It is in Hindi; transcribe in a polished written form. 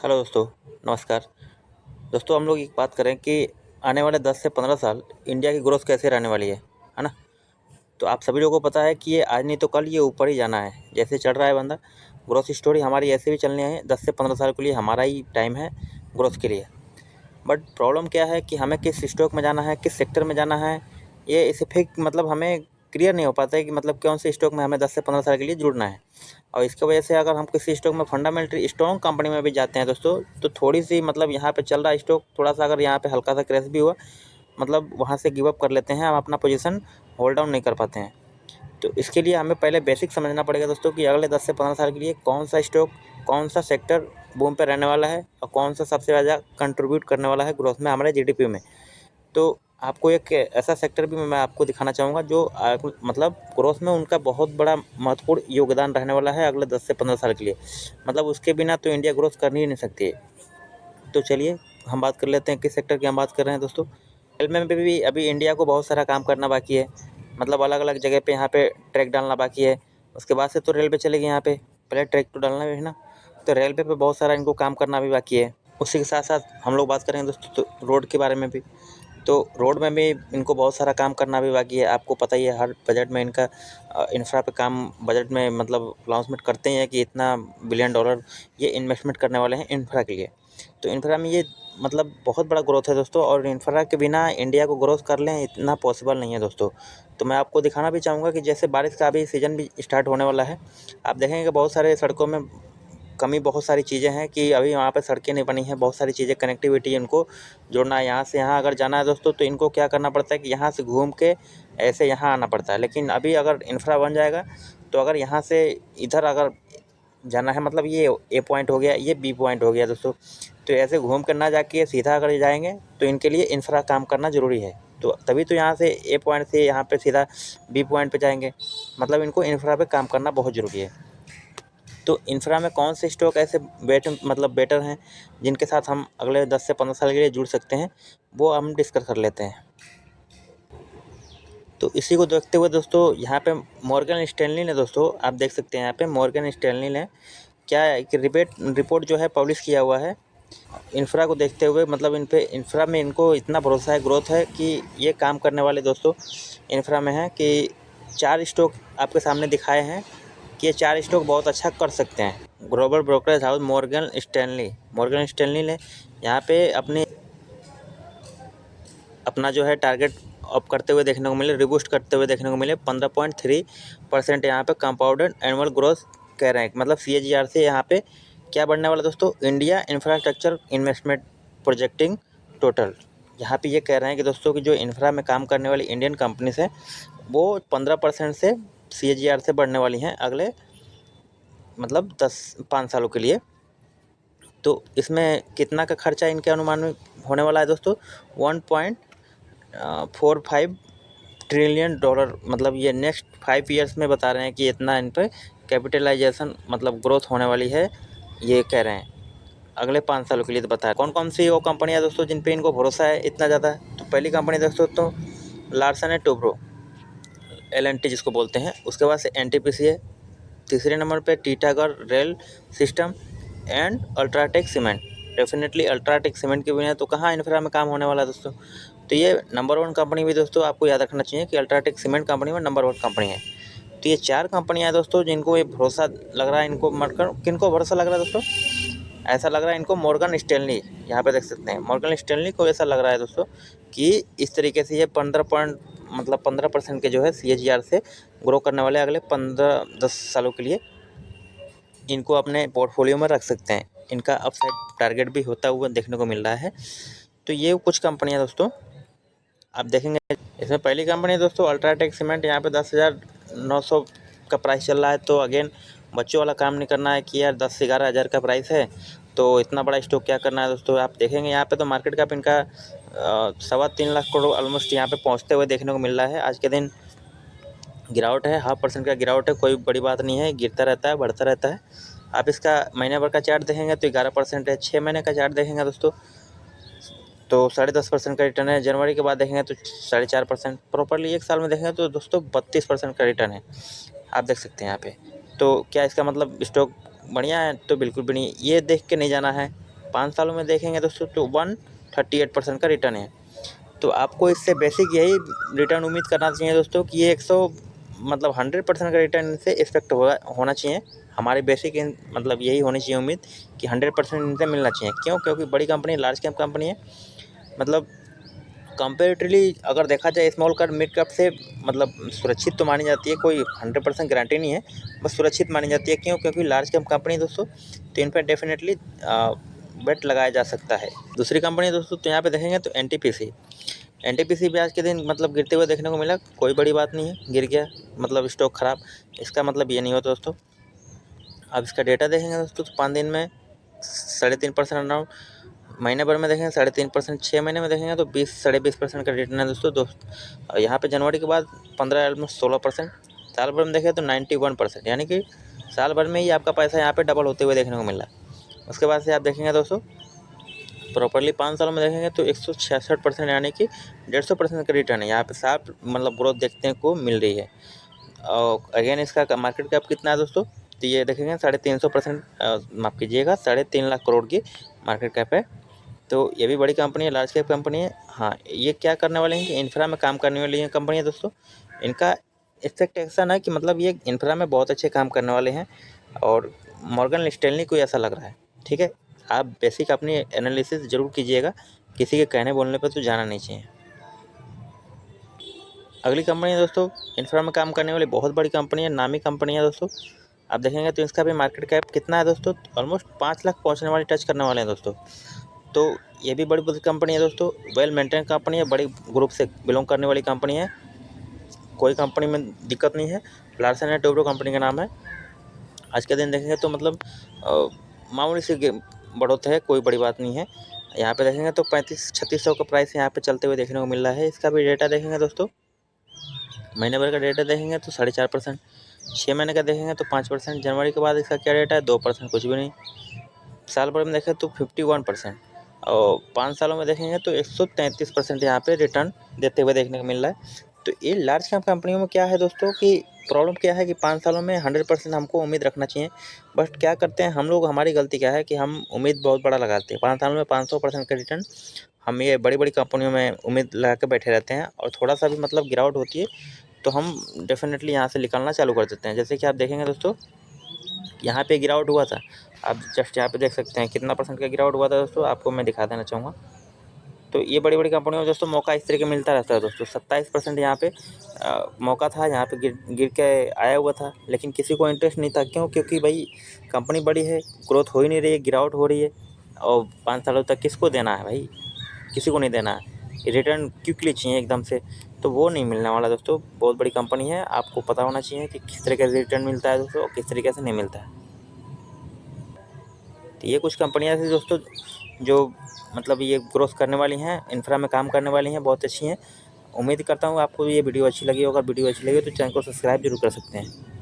हेलो दोस्तों, नमस्कार। दोस्तों हम लोग एक बात करें कि आने वाले 10 से 15 साल इंडिया की ग्रोथ कैसे रहने वाली है ना? तो आप सभी लोगों को पता है कि ये आज नहीं तो कल ये ऊपर ही जाना है। जैसे चल रहा है बंदा, ग्रोथ स्टोरी हमारी ऐसे भी चलनी है। 10 से 15 साल के लिए हमारा ही टाइम है ग्रोथ के लिए। बट प्रॉब्लम क्या है कि हमें किस स्टॉक में जाना है, किस सेक्टर में जाना है, ये स्पेसिफिक मतलब हमें क्लियर नहीं हो पाता है कि मतलब कौन से स्टॉक में हमें 10 से 15 साल के लिए जुड़ना है। और इसकी वजह से अगर हम किसी स्टॉक में फंडामेंटली स्ट्रॉन्ग कंपनी में भी जाते हैं दोस्तों, तो थोड़ी सी मतलब यहाँ पे चल रहा स्टॉक थोड़ा सा अगर यहाँ पे हल्का सा क्रैश भी हुआ, मतलब वहाँ से गिव अप कर लेते हैं, हम अपना पोजीशन होल्ड डाउन नहीं कर पाते हैं। तो इसके लिए हमें पहले बेसिक समझना पड़ेगा दोस्तों कि अगले 10 से 15 साल के लिए कौन सा स्टॉक, कौन सा सेक्टर बूम पे रहने वाला है और कौन सा सबसे ज़्यादा कंट्रीब्यूट करने वाला है ग्रोथ में, हमारे जीडीपी में। तो आपको एक ऐसा सेक्टर भी मैं आपको दिखाना चाहूँगा जो मतलब ग्रोथ में उनका बहुत बड़ा महत्वपूर्ण योगदान रहने वाला है अगले 10 से 15 साल के लिए। मतलब उसके बिना तो इंडिया ग्रोथ कर ही नहीं सकती है। तो चलिए हम बात कर लेते हैं किस सेक्टर की हम बात कर रहे हैं दोस्तों। रेलवे में भी अभी इंडिया को बहुत सारा काम करना बाकी है। मतलब अलग अलग जगह पे यहाँ पे ट्रैक डालना बाकी है। उसके बाद से तो रेलवे चलेगी यहाँ पे, पहले ट्रैक तो डालना भी है ना। तो रेलवे पे बहुत सारा इनको काम करना भी बाकी है। उसी के साथ साथ हम लोग बात करेंगे दोस्तों तो रोड के बारे में भी। तो रोड में भी इनको बहुत सारा काम करना भी बाकी है। आपको पता ही है हर बजट में इनका इंफ्रा पे काम बजट में मतलब अनाउंसमेंट करते हैं कि इतना बिलियन डॉलर ये इन्वेस्टमेंट करने वाले हैं इंफ्रा के लिए। तो इंफ्रा में ये मतलब बहुत बड़ा ग्रोथ है दोस्तों, और इंफ्रा के बिना इंडिया को ग्रोथ कर लें इतना पॉसिबल नहीं है दोस्तों। तो मैं आपको दिखाना भी चाहूँगा कि जैसे बारिश का अभी सीज़न भी स्टार्ट होने वाला है। आप देखेंगे कि बहुत सारे सड़कों में कमी, बहुत सारी चीज़ें हैं कि अभी वहाँ पे सड़कें नहीं बनी हैं। बहुत सारी चीज़ें कनेक्टिविटी इनको जोड़ना है, यहाँ से यहाँ अगर जाना है दोस्तों तो इनको क्या करना पड़ता है कि यहाँ से घूम के ऐसे यहाँ आना पड़ता है। लेकिन अभी अगर इंफ्रा बन जाएगा तो अगर यहाँ से इधर अगर जाना है, मतलब ये ए पॉइंट हो गया, ये बी पॉइंट हो गया दोस्तों, तो ऐसे घूम कर ना जाके सीधा अगर जाएंगे तो इनके लिए इंफ्रा काम करना ज़रूरी है। तो तभी तो यहाँ से ए पॉइंट से यहाँ पे सीधा बी पॉइंट पे जाएंगे। मतलब इनको इंफ्रा पे काम करना बहुत ज़रूरी है। तो इंफ्रा में कौन से स्टॉक ऐसे बेटर हैं जिनके साथ हम अगले 10 से 15 साल के लिए जुड़ सकते हैं, वो हम डिस्कस कर लेते हैं। तो इसी को देखते हुए दोस्तों यहाँ पे मॉर्गन स्टैनली ने, दोस्तों आप देख सकते हैं यहाँ पे मॉर्गन स्टैनली ने क्या एक रिपोर्ट जो है पब्लिश किया हुआ है इंफ्रा को देखते हुए। मतलब इन पे इंफ्रा में इनको इतना भरोसा है, ग्रोथ है कि ये काम करने वाले दोस्तों इंफ्रा में है कि 4 स्टॉक आपके सामने दिखाए हैं कि ये 4 स्टॉक बहुत अच्छा कर सकते हैं। Global brokerage house Morgan Stanley ने यहाँ पे अपना जो है टारगेट अप करते हुए देखने को मिले, रिबूस्ट करते हुए देखने को मिले। 15.3% यहाँ पे कंपाउंडेड एनुअल ग्रोथ कह रहे हैं। मतलब CAGR से यहाँ पे क्या बढ़ने वाला दोस्तों, India infrastructure investment projecting total. यहाँ पे ये कह रहे हैं कि दोस्तों कि जो इंफ्रा में काम करने वाली इंडियन कंपनीज हैं वो 15% से CAGR से बढ़ने वाली हैं अगले मतलब 5 सालों के लिए। तो इसमें कितना का खर्चा इनके अनुमान में होने वाला है दोस्तों, 1.45 ट्रिलियन डॉलर। मतलब ये नेक्स्ट 5 ईयर्स में बता रहे हैं कि इतना इन पर कैपिटलाइजेशन मतलब ग्रोथ होने वाली है, ये कह रहे हैं अगले 5 सालों के लिए। तो बताया कौन कौन सी वो कंपनियाँ दोस्तों जिन पे इनको भरोसा है इतना ज़्यादा। तो पहली कंपनी दोस्तों तो लार्सन एंड टोब्रो, LNT जिसको बोलते हैं। उसके बाद से NTPC है। तीसरे नंबर पे Titagarh rail system and UltraTech cement. Definitely UltraTech cement के बिना तो कहाँ इंफ्रा में काम होने वाला है दोस्तों। तो ये नंबर 1 कंपनी भी दोस्तों आपको याद रखना चाहिए कि अल्ट्राटेक सीमेंट कंपनी में नंबर 1 कंपनी है। तो ये 4 कंपनियाँ हैं दोस्तों जिनको ये भरोसा लग रहा है। इनको मरकर किनको भरोसा लग रहा है दोस्तों, ऐसा लग रहा है इनको मॉर्गन स्टैनली, यहाँ पे देख सकते हैं मॉर्गन स्टैनली को ऐसा लग रहा है दोस्तों कि इस तरीके से ये 15% के जो है CAGR से ग्रो करने वाले अगले 15-10 सालों के लिए इनको अपने पोर्टफोलियो में रख सकते हैं। इनका अपसाइड टारगेट भी होता हुआ देखने को मिल रहा है। तो ये कुछ कंपनियां दोस्तों आप देखेंगे। इसमें पहली कंपनी दोस्तों अल्ट्राटेक सीमेंट, यहाँ पे 10,900 का प्राइस चल रहा है। तो अगेन बच्चों वाला काम नहीं करना है कि यार 10-11 हज़ार का प्राइस है तो इतना बड़ा स्टॉक क्या करना है दोस्तों। आप देखेंगे यहाँ पे तो मार्केट कैप इनका 3.25 लाख करोड़ ऑलमोस्ट यहाँ पे पहुँचते हुए देखने को मिल रहा है। आज के दिन गिरावट है, 0.5% का गिरावट है, कोई बड़ी बात नहीं है, गिरता रहता है बढ़ता रहता है। आप इसका महीने भर का चार्ट देखेंगे तो 11% है। 6 महीने का चार्ट देखेंगे दोस्तों तो 10.5% का रिटर्न है। जनवरी के बाद देखेंगे तो 4.5%। प्रॉपरली 1 साल में देखेंगे तो दोस्तों 32% का रिटर्न है, आप देख सकते हैं यहाँ पे। तो क्या इसका मतलब स्टॉक बढ़िया है? तो बिल्कुल भी नहीं। ये देख के नहीं जाना है 5 सालों में देखेंगे दोस्तों तो 138% का रिटर्न है। तो आपको इससे बेसिक यही रिटर्न उम्मीद करना चाहिए दोस्तों कि ये 100% का रिटर्न इनसे एक्सपेक्ट होना चाहिए। हमारी बेसिक मतलब यही होनी चाहिए उम्मीद कि 100% इनसे मिलना चाहिए। क्यों? क्योंकि बड़ी कंपनी, लार्ज कैप कंपनी है, मतलब कंपेरेटिवली अगर देखा जाए स्मॉल कैप मिड कैप से मतलब सुरक्षित तो मानी जाती है, कोई 100% गारंटी नहीं है, बस सुरक्षित मानी जाती है। क्यों? क्योंकि लार्ज कैप कंपनी दोस्तों, तो इन पर डेफिनेटली बेट लगाया जा सकता है। दूसरी कंपनी दोस्तों तो यहाँ पे देखेंगे तो एनटीपीसी भी आज के दिन मतलब गिरते हुए देखने को मिला। कोई बड़ी बात नहीं है, गिर गया मतलब स्टॉक खराब, इसका मतलब ये नहीं होता दोस्तों। अब इसका डेटा देखेंगे दोस्तों तो 5 दिन में 3.5% अराउंड, महीने भर में देखेंगे 3.5%, 6 महीने में देखेंगे तो 20-22% का रिटर्न है दोस्तों। यहाँ पे जनवरी के बाद 15 ऑलमोस्ट 16%, साल भर में देखें तो 91%, यानी कि साल भर में ही आपका पैसा यहाँ पे डबल होते हुए देखने को मिला। उसके बाद से आप देखेंगे दोस्तों प्रॉपरली 5 सालों में देखेंगे तो 166%, यानी कि 150% का रिटर्न है। यहाँ पे साफ मतलब ग्रोथ देखने को मिल रही है। और अगेन इसका मार्केट कैप कितना है दोस्तों, तो ये देखेंगे 350%, माफ़ कीजिएगा 3.5 लाख करोड़ की मार्केट कैप है। तो ये भी बड़ी कंपनी है, लार्ज कैप कंपनी है। हाँ, ये क्या करने वाले हैं कि इंफ्रा में काम करने वाली कंपनी है दोस्तों। इनका एक्सपेक्टेशन है कि मतलब ये इंफ्रा में बहुत अच्छे काम करने वाले हैं, और मॉर्गन स्टैनली को ऐसा लग रहा है। ठीक है, आप बेसिक अपनी एनालिसिस जरूर कीजिएगा, किसी के कहने बोलने पर तो जाना नहीं चाहिए। अगली कंपनी है दोस्तों, इंफ्रा में काम करने वाली बहुत बड़ी कंपनी है, नामी कंपनी है दोस्तों। आप देखेंगे तो इसका भी मार्केट कैप कितना है दोस्तों, ऑलमोस्ट 5 लाख पहुँचने वाली टच करने वाले हैं दोस्तों। तो ये भी बड़ी कंपनी है दोस्तों, वेल मेंटेन कंपनी है, बड़ी ग्रुप से बिलोंग करने वाली कंपनी है, कोई कंपनी में दिक्कत नहीं है। लार्सन एंड टोब्रो कंपनी का नाम है। आज के दिन देखेंगे तो मतलब मामूली सी बढ़ोतरी है, कोई बड़ी बात नहीं है। यहाँ पे देखेंगे तो 35-3600 का प्राइस यहाँ पे चलते हुए देखने को मिल रहा है। इसका भी डेटा देखेंगे दोस्तों, महीने भर का डेटा देखेंगे तो 4.5%, 6 महीने का देखेंगे तो 5%, जनवरी के बाद इसका क्या डेटा है 2%, कुछ भी नहीं। साल भर में देखें तो 51%, और 5 सालों में देखेंगे तो 133% यहाँ पे रिटर्न देते हुए देखने को मिल रहा है। तो ये लार्ज कैप कंपनियों में क्या है दोस्तों कि प्रॉब्लम क्या है कि 5 सालों में 100% हमको उम्मीद रखना चाहिए, बट क्या करते हैं हम लोग, हमारी गलती क्या है कि हम उम्मीद बहुत बड़ा लगाते हैं। 5 सालों में 500% का रिटर्न हम ये बड़ी बड़ी कंपनियों में उम्मीद लगा के बैठे रहते हैं, और थोड़ा सा भी मतलब गिरावट होती है तो हम डेफिनेटली यहाँ से निकलना चालू कर देते हैं। जैसे कि आप देखेंगे दोस्तों, यहाँ पे गिरावट हुआ था, आप जस्ट यहाँ पे देख सकते हैं कितना % का गिरावट हुआ था दोस्तों, आपको मैं दिखा देना चाहूँगा। तो ये बड़ी बड़ी कंपनियों में दोस्तों मौका इस तरीके मिलता रहता है दोस्तों। 27% यहाँ पे मौका था, यहाँ पे गिर के आया हुआ था, लेकिन किसी को इंटरेस्ट नहीं था। क्यों? क्योंकि भाई कंपनी बड़ी है, ग्रोथ हो ही नहीं रही है, गिरावट हो रही है, और 5 सालों तक किसको देना है भाई, किसी को नहीं देना है। रिटर्न क्विकली चाहिए एकदम से, तो वो नहीं मिलने वाला दोस्तों। बहुत बड़ी कंपनी है, आपको पता होना चाहिए कि किस तरीके से रिटर्न मिलता है दोस्तों, किस तरीके से नहीं मिलता है। तो ये कुछ कंपनियां थी दोस्तों जो मतलब ये ग्रोथ करने वाली हैं, इंफ्रा में काम करने वाली हैं, बहुत अच्छी हैं। उम्मीद करता हूँ आपको ये वीडियो अच्छी लगी होगा। वीडियो अच्छी लगी तो चैनल को सब्सक्राइब जरूर कर सकते हैं।